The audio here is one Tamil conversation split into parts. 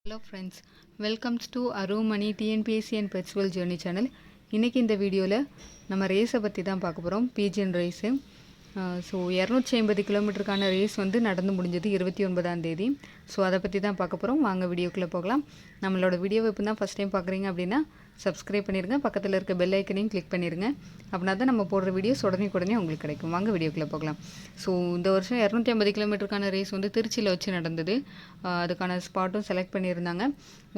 Hello friends, welcomes to Arumani TNPSC and Perpetual Journey channel. இன்றைக்கி இந்த வீடியோவில் நம்ம ரேஸை பற்றி தான் பார்க்க போகிறோம். பிஜிஎன் ரேஸு. ஸோ 250 கிலோமீட்டருக்கான ரேஸ் வந்து நடந்து முடிஞ்சது 29ஆம் தேதி. ஸோ அதை பற்றி தான் பார்க்க போகிறோம். வாங்க வீடியோக்குள்ளே போகலாம். நம்மளோட வீடியோவை இப்போ தான் ஃபஸ்ட் டைம் பார்க்குறீங்க அப்படின்னா சப்ஸ்கிரைப் பண்ணிடுங்க, பக்கத்தில் இருக்க பெல் ஐக்கனையும் கிளிக் பண்ணிடுங்க. அப்படின்னா தான் நம்ம போடுற வீடியோஸ் உடனே உங்களுக்கு கிடைக்கும். வாங்க வீடியோக்குள்ளே போகலாம். ஸோ இந்த வருஷம் 250 கிலோமீட்டருக்கான ரேஸ் வந்து திருச்சியில் வச்சு நடந்தது. அதுக்கான ஸ்பாட்டும் செலக்ட் பண்ணியிருந்தாங்க.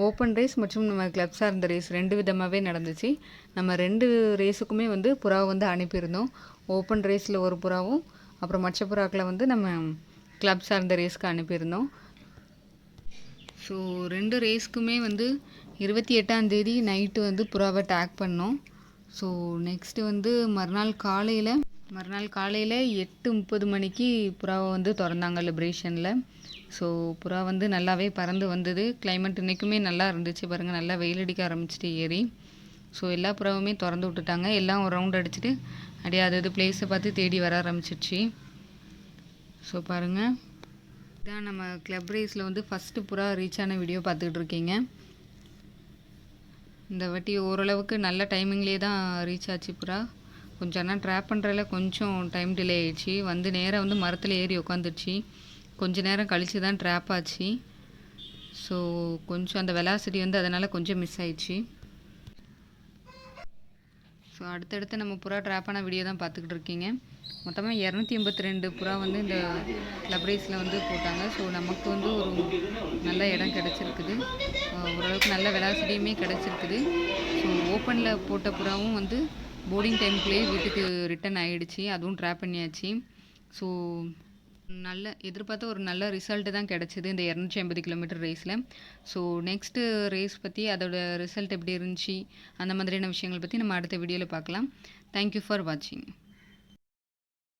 ஓப்பன் ரேஸ் மற்றும் நம்ம கிளப் சார்ந்த ரேஸ் 2 விதமாகவே நடந்துச்சு. நம்ம 2 ரேஸுக்குமே வந்து புறாவை வந்து அனுப்பியிருந்தோம். ஓப்பன் ரேஸில் ஒரு புறாவும் அப்புறம் மற்ற புறாக்களை வந்து நம்ம கிளப் சார்ந்த ரேஸ்க்கு அனுப்பியிருந்தோம். ஸோ 2 ரேஸ்க்குமே வந்து 28ஆம் தேதி நைட்டு வந்து புறாவை டேக் பண்ணோம். ஸோ நெக்ஸ்ட்டு வந்து மறுநாள் காலையில் 8:30 மணிக்கு புறாவை வந்து திறந்தாங்க லிபரேஷனில். ஸோ புறா வந்து நல்லாவே பறந்து வந்தது. கிளைமேட் இன்றைக்குமே நல்லா இருந்துச்சு. பாருங்கள், நல்லா வெயில் அடிக்க ஆரம்பிச்சிட்டு ஏறி. ஸோ எல்லா புறாவுமே திறந்து விட்டுட்டாங்க. எல்லாம் ஒரு ரவுண்ட் அடிச்சுட்டு அப்படியே அது பிளேஸை பார்த்து தேடி வர ஆரம்பிச்சிடுச்சு. ஸோ பாருங்கள், இதான் நம்ம கிளப் ரேஸில் வந்து ஃபஸ்ட்டு புறா ரீச் ஆன வீடியோ பார்த்துக்கிட்டு இருக்கீங்க. இந்த வாட்டி ஓரளவுக்கு நல்ல டைமிங்லேயே தான் ரீச் ஆச்சு புறா. கொஞ்சம் ஆனால் ட்ராப் பண்ணுறதுல கொஞ்சம் டைம் டிலே ஆயிடுச்சு. வந்து நேராக வந்து மரத்தில் ஏறி உட்காந்துருச்சு. கொஞ்சம் நேரம் கழித்து தான் ட்ராப் ஆச்சு. ஸோ கொஞ்சம் அந்த வெலாசிட்டி வந்து அதனால் கொஞ்சம் மிஸ் ஆயிடுச்சு. ஸோ அடுத்தடுத்து நம்ம புறா ட்ராப்பான வீடியோ தான் பார்த்துக்கிட்டு இருக்கீங்க. மொத்தமாக 282 புறா வந்து இந்த கிளப் ரேஸில் வந்து போட்டாங்க. ஸோ நமக்கு வந்து ஒரு நல்ல இடம் கிடச்சிருக்குது. ஓரளவுக்கு நல்ல வெலாசிட்டியுமே கிடச்சிருக்குது. ஸோ ஓப்பனில் போட்ட புறாவும் வந்து போர்டிங் டைமுக்குள்ளேயே வீட்டுக்கு ரிட்டன் ஆகிடுச்சு. அதுவும் ட்ராப் பண்ணியாச்சு. ஸோ நல்ல எதிர்பார்த்த ஒரு நல்ல ரிசல்ட்டு தான் கிடச்சிது இந்த 250 கிலோமீட்டர் ரேஸில். ஸோ நெக்ஸ்ட்டு ரேஸ் பற்றி அதோட ரிசல்ட் எப்படி இருந்துச்சு அந்த மாதிரியான விஷயங்கள் பற்றி நம்ம அடுத்த வீடியோவில் பார்க்கலாம். தேங்க்யூ ஃபார் வாட்சிங்.